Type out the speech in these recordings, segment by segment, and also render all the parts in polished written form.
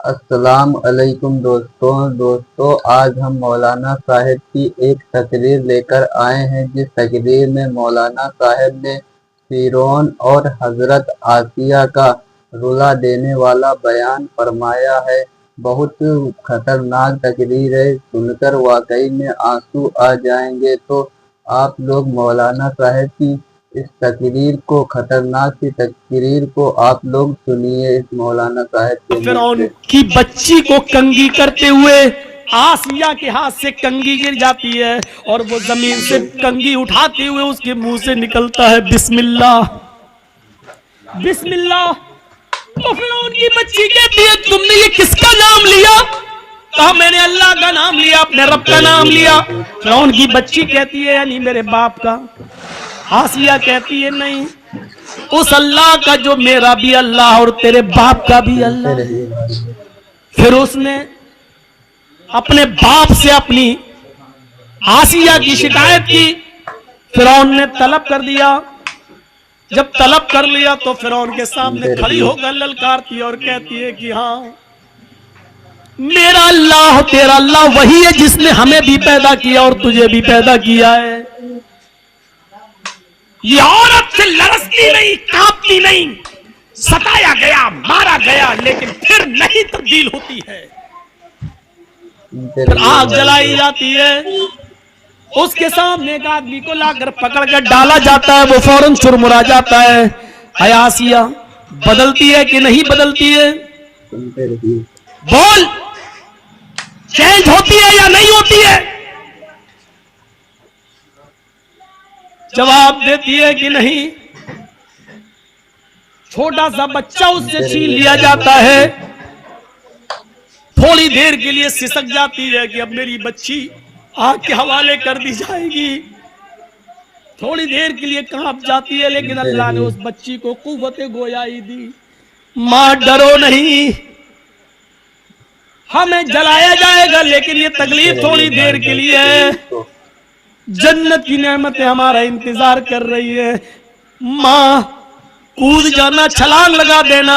السلام علیکم دوستوں آج ہم مولانا صاحب کی ایک تقریر لے کر آئے ہیں، جس تقریر میں مولانا صاحب نے فرعون اور حضرت آسیہ کا رلا دینے والا بیان فرمایا ہے۔ بہت خطرناک تقریر ہے، سن کر واقعی میں آنسو آ جائیں گے۔ تو آپ لوگ مولانا صاحب کی اس تقریر کو، خطرناک سی تقریر کو آپ لوگ سنیے اس مولانا صاحب کے فرعون کی بچی کو کنگھی کرتے ہوئے آسیہ کے ہاتھ سے کنگھی گر جاتی ہے اور وہ زمین سے کنگھی اٹھاتے ہوئے اس کے منہ سے نکلتا ہے بسم اللہ بسم اللہ۔ تو فرعون کی بچی کہتی ہے تم نے یہ کس کا نام لیا؟ کہا میں نے اللہ کا نام لیا، اپنے رب کا نام لیا۔ فرعون کی بچی کہتی ہے یعنی میرے باپ کا۔ آسیہ کہتی ہے نہیں، اس اللہ کا جو میرا بھی اللہ اور تیرے باپ کا بھی اللہ۔ پھر اس نے اپنے باپ سے اپنی آسیہ کی شکایت کی، فرعون نے طلب کر دیا۔ جب طلب کر لیا تو فرعون کے سامنے کھڑی ہو کر للکارتی ہے اور کہتی ہے کہ ہاں میرا اللہ تیرا اللہ وہی ہے جس نے ہمیں بھی پیدا کیا اور تجھے بھی پیدا کیا ہے۔ یہ عورت سے لرزتی نہیں، کانپتی نہیں، ستایا گیا، مارا گیا، لیکن پھر نہیں تبدیل ہوتی ہے۔ پھر آگ جلائی جاتی ہے، اس کے سامنے ایک آدمی کو لا کر پکڑ کر ڈالا جاتا ہے، وہ فوراً چرمرا جاتا ہے۔ اے آسیہ بدلتی ہے کہ نہیں بدلتی ہے؟ بول، چینج ہوتی ہے یا نہیں ہوتی ہے؟ جواب دیتی ہے کہ نہیں۔ چھوٹا سا بچہ اس سے چھین لیا جاتا ہے، تھوڑی دیر کے لیے سسک جاتی ہے کہ اب میری بچی آگ کے حوالے کر دی جائے گی، تھوڑی دیر کے لیے کانپ جاتی ہے، لیکن اللہ نے اس بچی کو قوت گویائی دی۔ ماں ڈرو نہیں، ہمیں جلایا جائے گا لیکن یہ تکلیف تھوڑی دیر کے لیے ہے، جنت کی نعمتیں ہمارا انتظار کر رہی ہے۔ ماں کود جانا، چھلانگ لگا دینا۔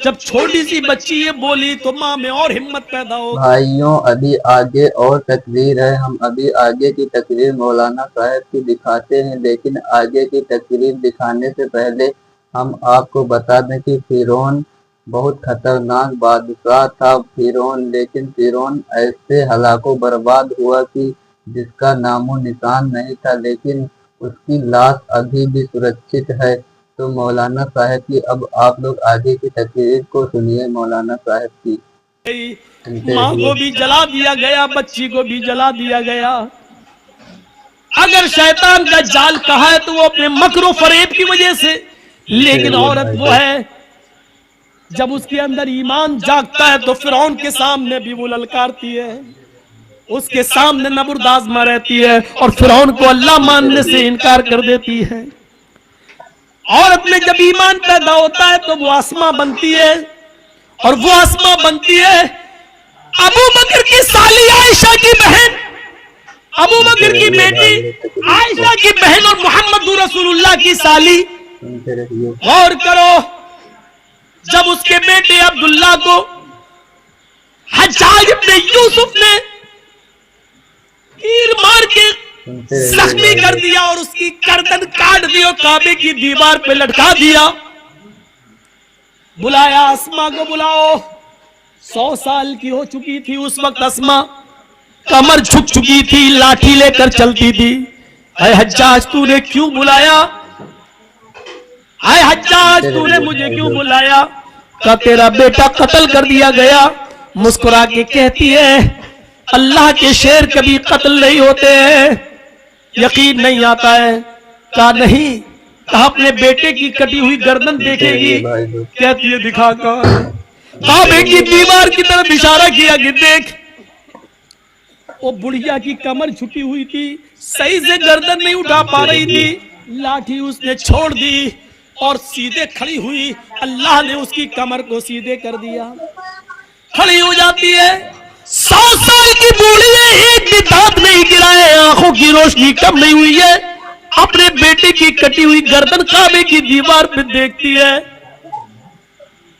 جب چھوٹی سی بچی یہ بولی تو ماں میں اور ہمت پیدا ہو۔ بھائیوں ابھی آگے اور تقریر ہے، ہم ابھی آگے کی تقریر مولانا صاحب کی دکھاتے ہیں، لیکن آگے کی تقریر دکھانے سے پہلے ہم آپ کو بتا دیں کہ فرعون بہت خطرناک بادشاہ تھا فرعون، لیکن فرعون ایسے ہلاک و برباد ہوا کہ جس کا نام و نشان نہیں تھا، لیکن اس کی لاش ابھی بھی سرکشت ہے۔ تو مولانا صاحب کی اب آپ لوگ آگے کی تقریر کو سنیے مولانا صاحب کی۔ ماں کو بھی جلا دیا گیا، بچی کو بھی جلا دیا گیا۔ اگر شیطان کا جال کہا ہے تو وہ اپنے مکر و فریب کی وجہ سے، لیکن عورت وہ ہے جب اس کے اندر ایمان جاگتا ہے تو فرعون کے سامنے بھی وہ للکارتی ہے، اس کے سامنے نبرد آزما رہتی ہے اور فرعون کو اللہ ماننے سے انکار کر دیتی ہے۔ عورت میں جب ایمان پیدا ہوتا ہے تو وہ اسما بنتی ہے، اور وہ اسما بنتی ہے ابو بکر کی سالی عائشہ کی بہن، ابو بکر کی بیٹی عائشہ کی بہن اور محمد رسول اللہ کی سالی۔ غور کرو، جب اس کے بیٹے عبداللہ کو حجاج ابن یوسف نے تیر مار کے زخمی کر دیا اور اس کی گردن کاٹ دی اور کعبے کی دیوار پہ لٹکا دیا، بلایا اسما کو، بلاؤ۔ 100 سال کی ہو چکی تھی اس وقت اسما، کمر جھک چکی تھی، لاٹھی لے کر چلتی تھی۔ اے حجاج تو نے کیوں بلایا؟ اے حجاج تو نے مجھے کیوں بلایا؟ کہ تیرا بیٹا قتل کر دیا گیا۔ مسکرا کے کہتی ہے اللہ کے شیر کبھی قتل نہیں ہوتے ہیں، یقین نہیں آتا ہے؟ کہا نہیں۔ کہا اپنے بیٹے کی کٹی ہوئی گردن دیکھے گی؟ کہتی ہے دکھا کر۔ کعبے کی دیوار کی طرف اشارہ کیا کہ دیکھ۔ وہ بڑھیا کی کمر جھکی ہوئی تھی، صحیح سے گردن نہیں اٹھا پا رہی تھی، لاٹھی اس نے چھوڑ دی اور سیدھے کھڑی ہوئی۔ اللہ نے اس کی کمر کو سیدھے کر دیا، کھڑی ہو جاتی ہے۔ 100 سال کی بوڑھی ہے، ایک بھی دانت نہیں گرائے، آنکھوں کی روشنی کم نہیں ہوئی ہے، اپنے بیٹے کی کٹی ہوئی گردن کعبے کی دیوار پہ دیکھتی ہے۔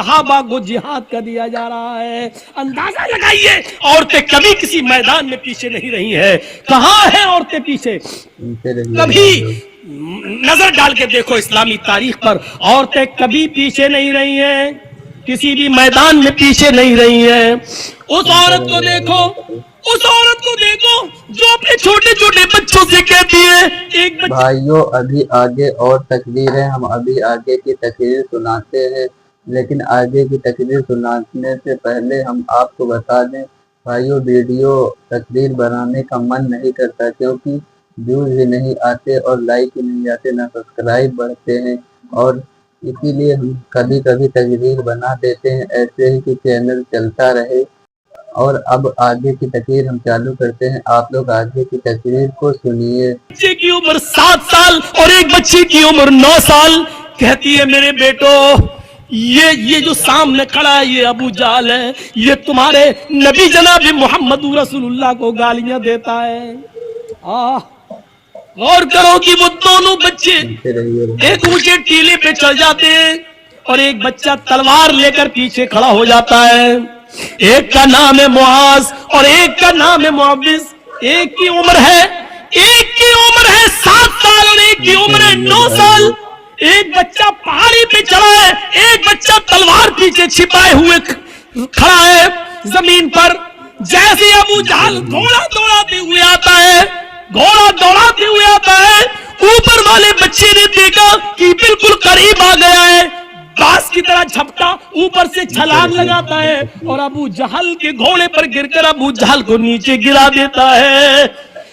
صحابہ کو جہاد کا دیا جا رہا ہے. اندازہ لگائیے عورتیں کبھی کسی میدان میں پیچھے نہیں رہی ہیں. کہاں ہیں عورتیں پیچھے؟ کبھی نظر ڈال کے دیکھو اسلامی تاریخ پر، عورتیں کبھی پیچھے نہیں رہی ہیں، کسی بھی میدان میں پیچھے نہیں رہی ہیں. اس عورت کو دیکھو، اس عورت کو دیکھو جو اپنے چھوٹے چھوٹے بچوں سے کہتی ہے ایک بھائیوں ابھی آگے اور تقریر ہے، ہم ابھی آگے کی تقریر سناتے ہیں، لیکن آگے کی تقریر سنانے سے پہلے ہم آپ کو بتا دیں بھائیوں، ویڈیو تقریر بنانے کا من نہیں کرتا کیونکہ ویوز ہی نہیں آتے اور لائک ہی نہیں آتے، نہ سبسکرائب بڑھتے ہیں، اور اسی لیے ہم کبھی کبھی تقریر بنا دیتے ہیں ایسے ہی کہ چینل چلتا رہے. اور اب آگے کی تقریر ہم چالو کرتے ہیں، آپ لوگ آگے کی تقریر کو سنیے. بچے کی عمر 7 سال اور ایک بچے کی عمر 9 سال. کہتی ہے میرے بیٹو یہ جو سامنے کھڑا ہے یہ ابو جہل ہے، یہ تمہارے نبی جناب محمد رسول اللہ کو گالیاں دیتا ہے. غور کرو کہ وہ دونوں بچے ایک اونچے ٹیلے پہ چڑھ جاتے ہیں اور ایک بچہ تلوار لے کر پیچھے کھڑا ہو جاتا ہے. ایک کا نام ہے معاذ اور ایک کا نام ہے معوذ. ایک کی عمر ہے 7 سال اور ایک کی عمر ہے 9 سال. ایک بچہ پہاڑی پہ چڑھا ہے، ایک بچہ تلوار پیچھے چھپائے ہوئے کھڑا ہے زمین پر. جیسے ابو جہل گھوڑا دوڑاتے ہوئے آتا ہے، اوپر والے بچے نے دیکھا کہ بالکل قریب آ گیا ہے، باز کی طرح جھپٹا اوپر سے چھلانگ لگاتا ہے اور ابو جہل کے گھوڑے پر گر کر ابو جہل کو نیچے گرا دیتا ہے.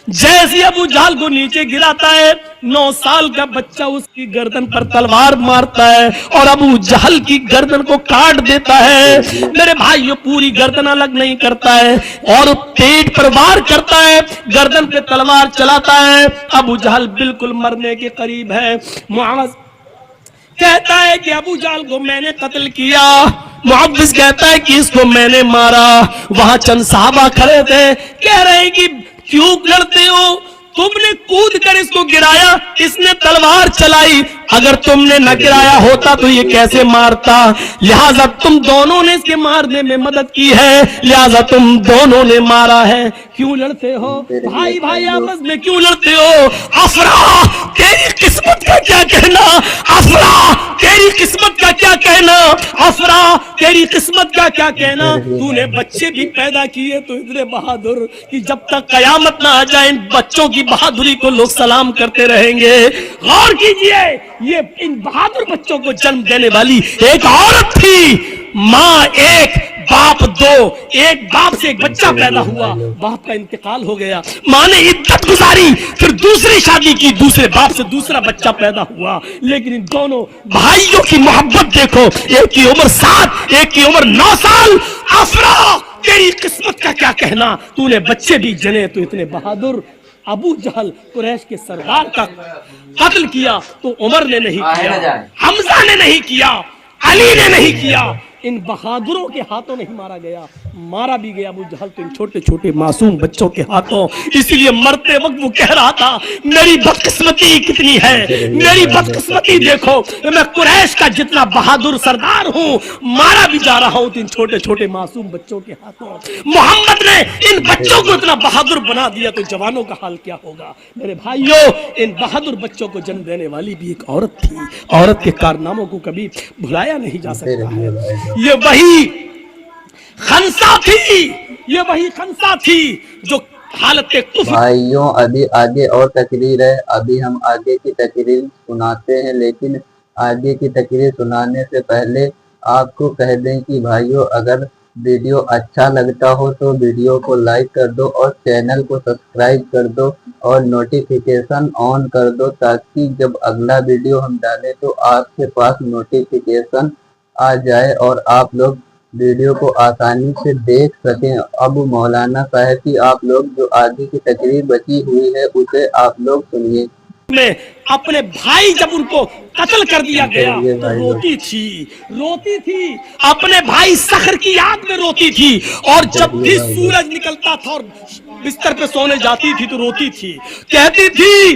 جیسے ابو جہل کو نیچے گراتا ہے 9 سال کا بچہ اس کی گردن پر تلوار مارتا ہے اور ابو جہل کی گردن کو کاٹ دیتا ہے. میرے بھائیو پوری گردن الگ نہیں کرتا ہے اور پیٹ پر وار کرتا ہے، گردن پہ تلوار چلاتا ہے. ابو جہل بالکل مرنے کے قریب ہے. معاذ کہتا ہے کہ ابو جہل کو میں نے قتل کیا، معوذ کہتا ہے کہ اس کو میں نے مارا. وہاں چند صحابہ کھڑے تھے، کہہ رہے ہیں کہ کیوں لڑتے ہو؟ تم نے کود کر اس کو گرایا، اس نے تلوار چلائی، اگر تم نے نہ گرایا ہوتا تو یہ کیسے مارتا؟ لہٰذا تم دونوں نے اس کے مارنے میں مدد کی ہے، لہٰذا تم دونوں نے مارا ہے. کیوں لڑتے ہو بھائی بھائی آپس میں، کیوں لڑتے ہو؟ افرا تیری قسمت کا کیا کہنا، افرا تیری قسمت کا کیا کہنا، افرا تیری قسمت کا کیا کہنا. تو نے بچے بھی پیدا کیے تو اتنے بہادر کہ جب تک قیامت نہ آ جائے ان بچوں کی بہادری کو لوگ سلام کرتے رہیں گے. غور کیجئے یہ ان بہادر بچوں کو جنم دینے والی ایک عورت تھی. ماں ایک باپ دو، ایک باپ سے ایک بچہ پیدا ہوا، باپ کا انتقال ہو گیا، ماں نے عدت گزاری، پھر دوسری شادی کی، دوسرے باپ سے دوسرا بچہ پیدا ہوا. لیکن ان دونوں بھائیوں کی محبت دیکھو، ایک کی عمر 7 ایک کی عمر 9 سال. افرا تیری قسمت کا کیا کہنا، تو نے بچے بھی جنے تو اتنے بہادر. ابو جہل قریش کے سردار کا قتل کیا تو عمر نے نہیں کیا، حمزہ نے نہیں کیا، علی نے نہیں کیا. ان بہادروں کے ہاتھوں نہیں مارا گیا، مارا بھی گیا ابو جہل تو ان چھوٹے چھوٹے معصوم بچوں کے ہاتھوں. اس لیے مرتے وقت وہ کہہ رہا تھا میری بدقسمتی کتنی ہے، میری بدقسمتی دیکھو، میں قریش کا جتنا بہادر سردار ہوں مارا بھی جا رہا ہوں ان چھوٹے چھوٹے معصوم بچوں کے ہاتھوں. محمد نے ان بچوں کو اتنا بہادر بنا دیا تو جوانوں کا حال کیا ہوگا. میرے بھائیوں ان بہادر بچوں کو جنم دینے والی بھی ایک عورت تھی. عورت کے کارناموں کو کبھی بھلایا نہیں جا سکتا ہے. یہ وہی خنسا تھی جو حالت کفر. بھائیوں ابھی آگے اور تقریر ہے، ابھی ہم آگے کی تقریر سناتے ہیں، لیکن آگے کی تقریر سنانے سے پہلے آپ کو کہہ دیں کہ بھائیوں اگر ویڈیو اچھا لگتا ہو تو ویڈیو کو لائک کر دو اور چینل کو سبسکرائب کر دو اور نوٹیفیکیشن آن کر دو تاکہ جب اگلا ویڈیو ہم ڈالیں تو آپ کے پاس نوٹیفیکیشن آ جائے اور آپ لوگ ویڈیو کو آسانی سے دیکھ سکیں. اب مولانا صاحب کی آپ لوگ جو آگے کی تقریر بچی ہوئی ہے اسے آپ لوگ سنیے. میں اپنے بھائی جب ان کو قتل کر دیا گیا تو روتی تھی اپنے بھائی صخر کی آگ میں روتی تھی، اور جب بھی سورج نکلتا تھا اور بستر پہ سونے جاتی تھی تو روتی تھی. کہتی تھی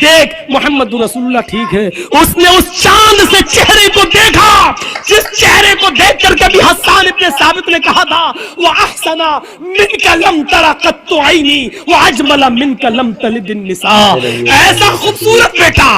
دیکھ محمد رسول ٹھیک ہے. اس نے اس چاند سے چہرے کو دیکھا جس چہرے کو دیکھ کر کبھی حسان ابن ثابت نے کہا تھا وَأَحْسَنَ مِنْكَ لَمْ تَرَ قَطُّ عَيْنِي وَأَجْمَلَ مِنْكَ لَمْ تَلِدِ النِّسَاء. ایسا خوبصورت بیٹا,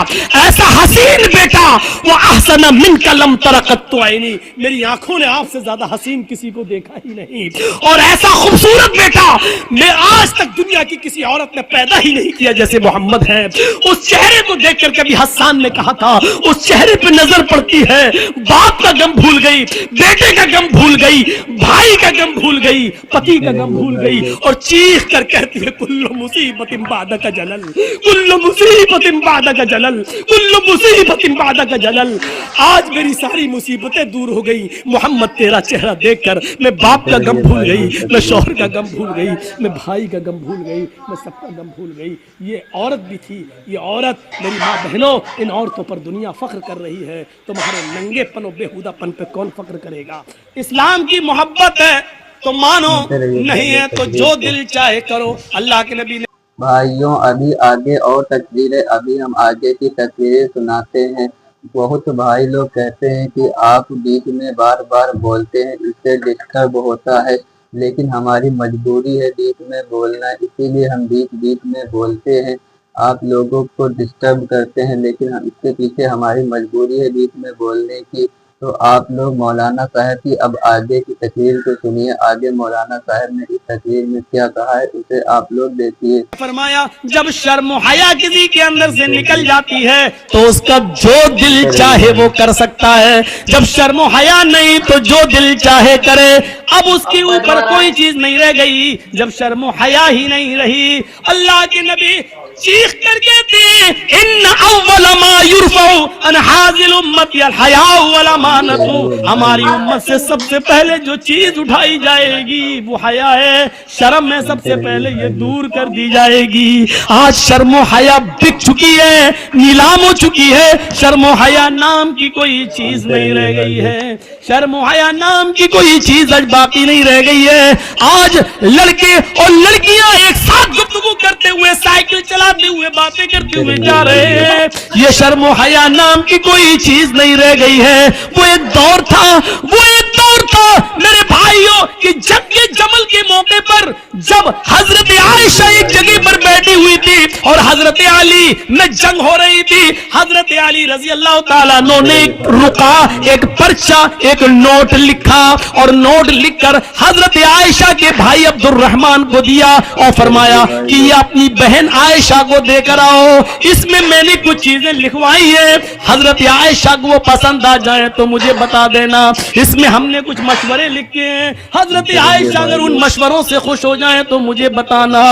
ایسا حسین بیٹا, وَأَحْسَنَ مِنْكَ لَمْ تَرَ قَطُّ عَيْنِي, میری آنکھوں نے آپ سے زیادہ حسین کسی کو دیکھا ہی نہیں, اور ایسا خوبصورت بیٹا میں آج تک دنیا کی کسی عورت نے پیدا ہی نہیں کیا جیسے محمد ہے. اس چہرے کو دیکھ کر کبھی حسان نے کہا تھا, اس چہرے پہ نظر پڑتی ہے باپ کا غم بھول گئی, بیٹے کا غم بھول گئی, بھائی کا غم بھول گئی, پتی کا غم بھول گئی, اور چیخ کر کہتی ہے کل مصیبت بعدک جلل, کل مصیبت بعدک جلل, کل مصیبت بعدک جلل. آج میری ساری مصیبتیں دور ہو گئی محمد تیرا چہرہ دیکھ کر. میں باپ کا غم بھول گئی, میں شوہر کا غم بھول گئی, میں بھائی کا غم بھول گئی, میں سب کا غم بھول گئی. یہ عورت بھی تھی, یہ عورت میری ماں بہنوں, ان عورتوں پر دنیا فخر کر رہی ہے, تمہارے ننگے پن و بےہودہ پن پہ کون فخر کرے گا؟ اسلام کی محبت ہے تو مانو, نہیں ہے تو جو دل چاہے کرو. اللہ کے نبی نے بھائیوں ابھی آگے اور تقریریں, ابھی ہم آگے کی تقریریں سناتے ہیں. بہت بھائی لوگ کہتے ہیں کہ آپ بیچ میں بار بار بولتے ہیں, اس سے ڈسٹرب ہوتا ہے, لیکن ہماری مجبوری ہے بیچ میں بولنا, اسی لیے ہم بیچ میں بولتے ہیں. آپ لوگوں کو ڈسٹرب کرتے ہیں, لیکن اس کے پیچھے ہماری مجبوری ہے بیچ میں بولنے کی. تو آپ لوگ مولانا صاحب کی اب آگے کی تقریر کو سنیے. آگے مولانا صاحب نے اس تقریر میں کیا کہا ہے اسے آپ لوگ دیکھیے. فرمایا جب شرم و حیا کسی کے اندر سے نکل جاتی ہے تو اس کا جو دل چاہے وہ کر سکتا ہے, جب شرم و حیا نہیں تو جو دل چاہے کرے. اب اس کے اوپر کوئی چیز نہیں رہ گئی جب شرم و حیا ہی نہیں رہی. اللہ کے نبی چیخ کر کہتے ہیں ان اول ما یرفع عن هذه الامه الحیاء والامانۃ, ہماری امت سے سب سے پہلے جو چیز اٹھائی جائے گی وہ حیا ہے. شرم میں سب سے پہلے یہ دور کر دی جائے گی. آج شرم و حیا بک چکی ہے, نیلام ہو چکی ہے. شرم و حیا نام کی کوئی چیز نہیں رہ گئی ہے, شرم و حیا نام کی کوئی چیز آج باقی نہیں رہ گئی ہے. آج لڑکے اور لڑکیاں ایک ساتھ گفتگو کرتے ہوئے, سائیکل چلاتے ہوئے, باتیں کرتے ہوئے جا رہے ہیں. یہ شرم و حیا نام کی کوئی چیز نہیں رہ گئی ہے. وہ ایک دور تھا, وہ ایک دور تھا میرے بھائیوں کہ جنگ جمل کے موقع پر جب حضرت عائشہ ایک جگہ پر بیٹھی ہوئی تھی اور حضرت علی میں جنگ ہو رہی تھی, حضرت علی رضی اللہ تعالیٰ عنہ نے رکا, ایک پرچہ, ایک نوٹ لکھا, اور نوٹ لکھ کر حضرت عائشہ کے بھائی عبد الرحمن کو دیا اور فرمایا کہ یہ اپنی بہن عائشہ کو دے کر آؤ, اس میں میں نے کچھ چیزیں لکھوائی ہیں, حضرت عائشہ کو وہ پسند آ جائیں تو مجھے بتا دینا. اس میں ہم نے کچھ مشورے لکھے ہیں, حضرت عائشہ اگر ان مشوروں سے خوش ہو جائیں تو مجھے بتانا.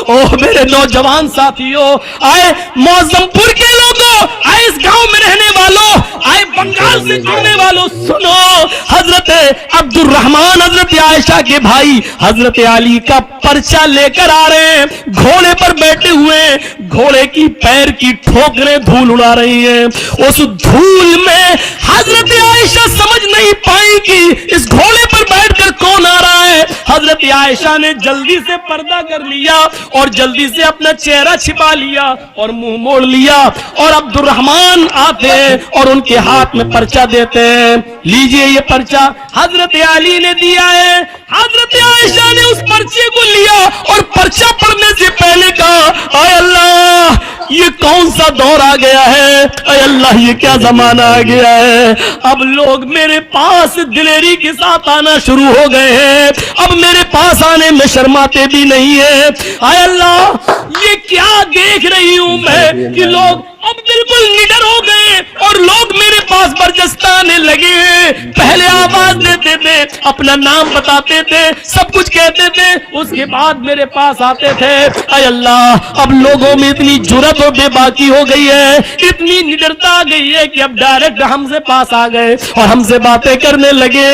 اوہ میرے نوجوان ساتھیوں, آئے معظم پور کے لوگوں, آئے اس گاؤں میں رہنے والوں, آئے بنگال سے جڑنے والوں, سنو, حضرت عبد الرحمن حضرت عائشہ کے بھائی حضرت علی کا پرچہ لے کر آ رہے ہیں, گھوڑے پر بیٹھے ہوئے, گھوڑے کی پیر کی ٹھوکریں دھول اڑا رہی ہیں. اس دھول میں حضرت عائشہ سمجھ نہیں پائی کہ اس گھوڑے پر بیٹھ کر کون آ رہا ہے. حضرت عائشہ نے جلدی سے پردہ کر لیا اور جلدی سے اپنا چہرہ چھپا لیا اور منہ موڑ لیا, اور عبد الرحمن آتے ہیں اور ان کے ہاتھ میں پرچہ دیتے ہیں, لیجئے یہ پرچہ حضرت علی نے دیا ہے. حضرت عائشہ نے اس پرچے کو لیا اور پرچہ پڑھنے سے پہلے کہا اے اللہ یہ کون سا دور آ گیا ہے, اے اللہ یہ کیا زمانہ آ گیا ہے. اب لوگ میرے پاس دلیری کے ساتھ آنا شروع ہو گئے ہیں, اب میرے پاس آنے میں شرماتے بھی نہیں ہیں. اے اللہ یہ کیا دیکھ رہی ہوں میں کہ لوگ اب بالکل نڈر ہو گئے اور لوگ میرے پاس برجستہ آنے لگے ہیں. پہلے آواز دیتے تھے, اپنا نام بتاتے تھے, سب کچھ کہتے تھے, اس کے بعد میرے پاس آتے تھے. اے اللہ اب لوگوں میں اتنی جرأت و بے باکی ہو گئی ہے, اتنی نڈرتا آ گئی ہے کہ اب ڈائریکٹ ہم سے پاس آ گئے اور ہم سے باتیں کرنے لگے.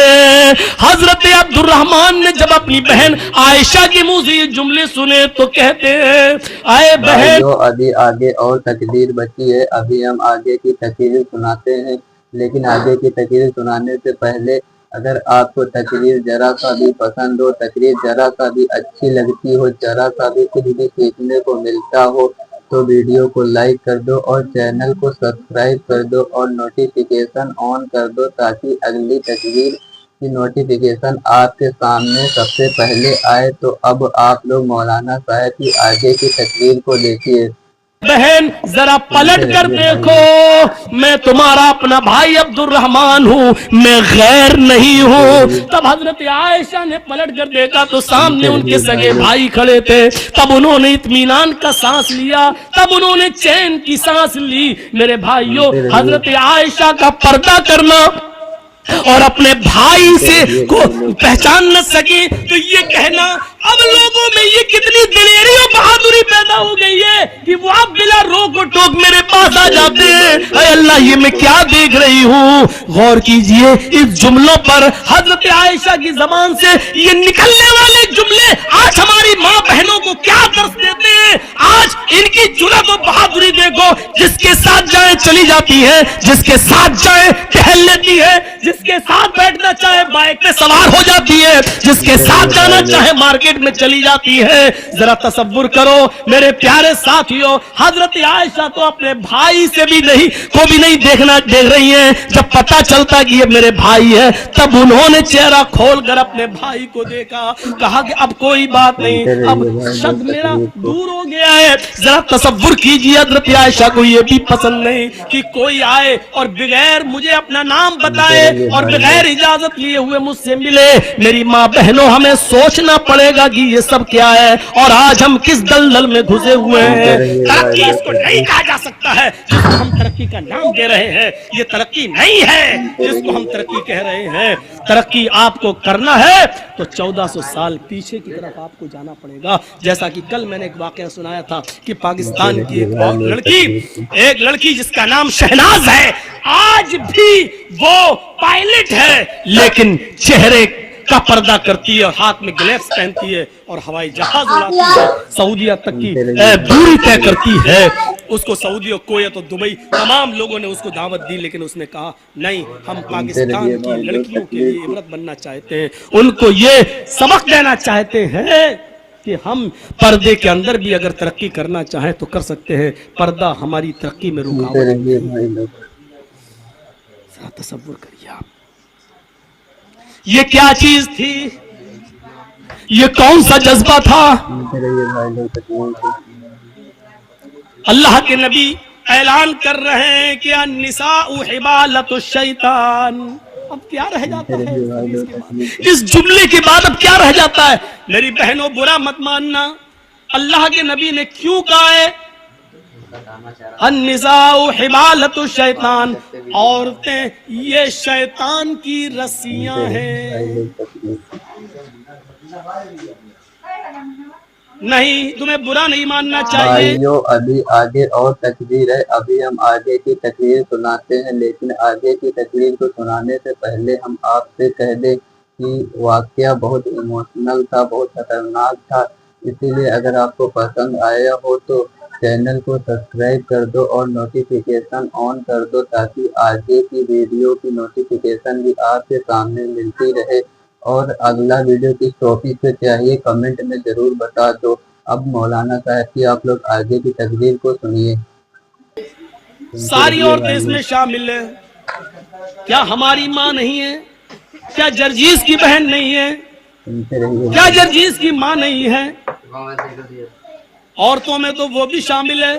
حضرت عبد الرحمن نے جب اپنی بہن عائشہ کے منہ سے یہ جملے سنے تو کہتے ہیں اے بہن, ابھی آگے اور تقریر بچی ہے, ابھی ہم آگے کی تقریر سناتے ہیں. لیکن آگے کی تقریر سنانے سے پہلے اگر آپ کو تقریر ذرا سا بھی پسند ہو, تقریر ذرا سا بھی اچھی لگتی ہو, ذرا سا بھی کچھ بھی سیکھنے کو ملتا ہو, تو ویڈیو کو لائک کر دو اور چینل کو سبسکرائب کر دو اور نوٹیفیکیشن آن کر دو تاکہ اگلی تصویر کی نوٹیفیکیشن آپ کے سامنے سب سے پہلے آئے۔ تو اب آپ لوگ مولانا صاحب کی آگے کی تقریر کو دیکھیے۔ بہن ذرا پلٹ کر دیکھو، میں تمہارا اپنا بھائی عبد الرحمان ہوں، میں غیر نہیں ہوں۔ تب حضرت عائشہ نے پلٹ کر دیکھا تو سامنے ان کے سگے بھائی کھڑے تھے۔ تب انہوں نے اطمینان کا سانس لیا، تب انہوں نے چین کی سانس لی۔ میرے بھائیوں، حضرت عائشہ کا پردہ کرنا اور اپنے بھائی سے کو پہچان نہ سکے تو یہ کہنا، اب لوگوں میں یہ کتنی دلیری اور بہادری پیدا ہو گئی ہے کہ وہ اب بلا روک و ٹوک میرے پاس آ جاتے ہیں۔ اے اللہ، یہ میں کیا دیکھ رہی ہوں؟ غور کیجئے اس جملوں پر، حضرت عائشہ کی زبان سے یہ نکلنے والے جملے آج ہماری ماں بہنوں کو کیا درس دیتے ہیں۔ آج ان کی جرأت و بہادری دیکھو، جس کے ساتھ جائیں چلی جاتی ہے، جس کے ساتھ جائیں ٹہل لیتی ہے، جس کے ساتھ بیٹھنا چاہے بائک پہ سوار ہو جاتی ہے، جس کے ساتھ جانا چاہے مارکیٹ میں چلی جاتی ہے۔ ذرا تصور کرو میرے پیارے ساتھیوں، حضرت عائشہ تو اپنے بھائی سے بھی نہیں دیکھ رہی ہیں۔ جب پتا چلتا کہ یہ میرے بھائی ہے، تب انہوں نے چہرہ کھول کر اپنے بھائی کو دیکھا، کہا کہ اب کوئی بات نہیں، اب شک میرا دور ہو گیا ہے۔ ذرا تصور کیجئے، حضرت عائشہ کو یہ بھی پسند نہیں کہ کوئی آئے اور بغیر مجھے اپنا نام بتائے اور بغیر اجازت لیے ہوئے مجھ سے ملے۔ میری ماں بہنوں، ہمیں سوچنا پڑے گا کہ یہ سب کیا ہے اور آج ہم کس دلدل میں گھسے ہوئے ہیں۔ ترقی اس کو نہیں کہا جا سکتا ہے جس کو ہم ترقی کا نام دے رہے ہیں، یہ ترقی نہیں ہے جس کو ہم ترقی کہہ رہے ہیں۔ ترقی آپ کو کرنا ہے تو 1400 سال پیچھے کی طرف آپ کو جانا پڑے گا۔ جیسا کہ کل میں نے ایک واقعہ سنایا تھا کہ پاکستان کی ایک لڑکی جس کا نام شہناز ہے، آج بھی وہ پائلٹ ہے لیکن چہرے کا پردہ کرتی ہے اور ہاتھ میں گلیوز پہنتی ہے اور ہوائی جہاز اڑاتی ہے، سعودیہ تک کی دوری طے کرتی ہے۔ اس کو سعودی اور کویت اور دبئی تمام لوگوں نے اس کو دعوت دی، لیکن اس نے کہا نہیں، ہم پاکستان کی لڑکیوں کے لیے عبرت بننا چاہتے ہیں، ان کو یہ سبق دینا چاہتے ہیں کہ ہم پردے کے اندر بھی اگر ترقی کرنا چاہیں تو کر سکتے ہیں، پردہ ہماری ترقی میں رکاوٹ ہے۔ تصور کریے آپ، یہ کیا چیز تھی؟ یہ کون سا جذبہ تھا؟ اللہ کے نبی اعلان کر رہے ہیں کہ النساء حبالۃ الشیطان۔ اب کیا رہ جاتا ہے اس جملے کے بعد؟ اب کیا رہ جاتا ہے؟ میری بہنوں، برا مت ماننا، اللہ کے نبی نے کیوں کہا ہے النساء حبالۃ الشیطان؟ عورتیں یہ شیطان کی رسیاں ہیں۔ نہیں، تمہیں برا نہیں ماننا چاہیے۔ بھائیو، ابھی آگے اور تقریر ہے، ابھی ہم آگے کی تقریر سناتے ہیں، لیکن آگے کی تقریر کو سنانے سے پہلے ہم آپ سے کہہ دیں کہ واقعہ بہت ایموشنل تھا، بہت خطرناک تھا، اسی لیے اگر آپ کو پسند آیا ہو تو چینل کو سبسکرائب کر دو اور نوٹیفیکیشن آن کر دو تاکہ آگے کی ویڈیو کی نوٹیفیکیشن بھی آپ کے سامنے ملتی رہے۔ اور اگلا ویڈیو کس ٹاپک پہ چاہیے کمنٹ میں ضرور بتا دو۔ اب مولانا صاحب کی آپ لوگ آگے کی تقریر کو سنیے۔ ساری عورتیں اس میں شامل ہیں، کیا ہماری ماں نہیں ہے؟ کیا جرجیز کی بہن نہیں ہے؟ کیا جرجیز کی ماں نہیں ہے؟ عورتوں میں تو وہ بھی شامل ہے۔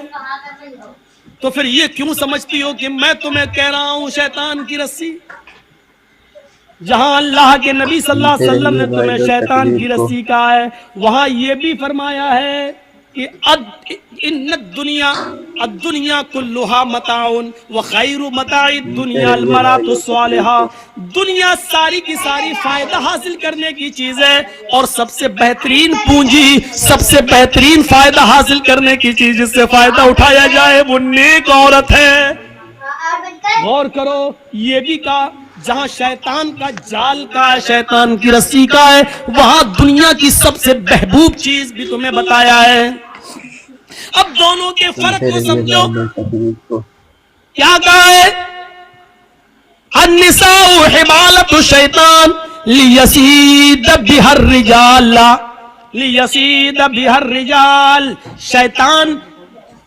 تو پھر یہ کیوں سمجھتی ہو کہ میں تمہیں کہہ رہا ہوں شیطان کی رسی؟ جہاں اللہ کے نبی صلی اللہ علیہ وسلم نے تمہیں شیطان کی رسی کہا ہے، وہاں یہ بھی فرمایا ہے کہ ان الدنیا کلھا متاع وخیر متاع الدنیا المرأۃ الصالحہ۔ دنیا ساری کی ساری فائدہ حاصل کرنے کی چیز ہے، اور سب سے بہترین پونجی، سب سے بہترین فائدہ حاصل کرنے کی چیز جس سے فائدہ اٹھایا جائے وہ نیک عورت ہے۔ غور کرو، یہ بھی کہا جہاں شیطان کا جال کا ہے، شیطان کی رسی کا ہے، وہاں دنیا کی سب سے محبوب چیز بھی تمہیں بتایا ہے۔ اب دونوں کے فرق کو سمجھو، کیا کہا ہے؟ النساء حبالۃ الشیطان لیصید بها الرجال، لیصید بها الرجال۔ شیطان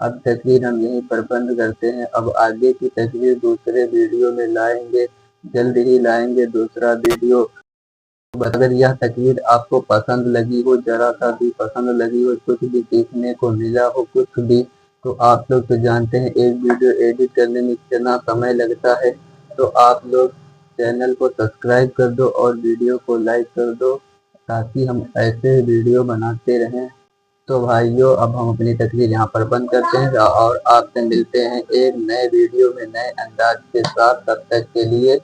اب تقریر ہم یہیں پر بند کرتے ہیں. اب آگے کی تقریر دوسرے ویڈیو میں لائیں گے، جلد ہی لائیں گے دوسرا ویڈیو. اگر یہ تقریر آپ کو پسند لگی ہو، ذرا سا بھی پسند لگی ہو، کچھ بھی سیکھنے کو ملا ہو، کچھ بھی، تو آپ لوگ تو جانتے ہیں ایک ویڈیو ایڈٹ کرنے میں کتنا سمے لگتا ہے. تو آپ لوگ چینل کو سبسکرائب کر دو اور ویڈیو کو لائک کر دو تاکہ ہم ایسے ویڈیو بناتے رہیں. تو بھائیو، اب ہم اپنی تقریر یہاں پر بند کرتے ہیں اور آپ سے ملتے ہیں ایک نئے ویڈیو میں نئے انداز کے ساتھ. تب تک کے لیے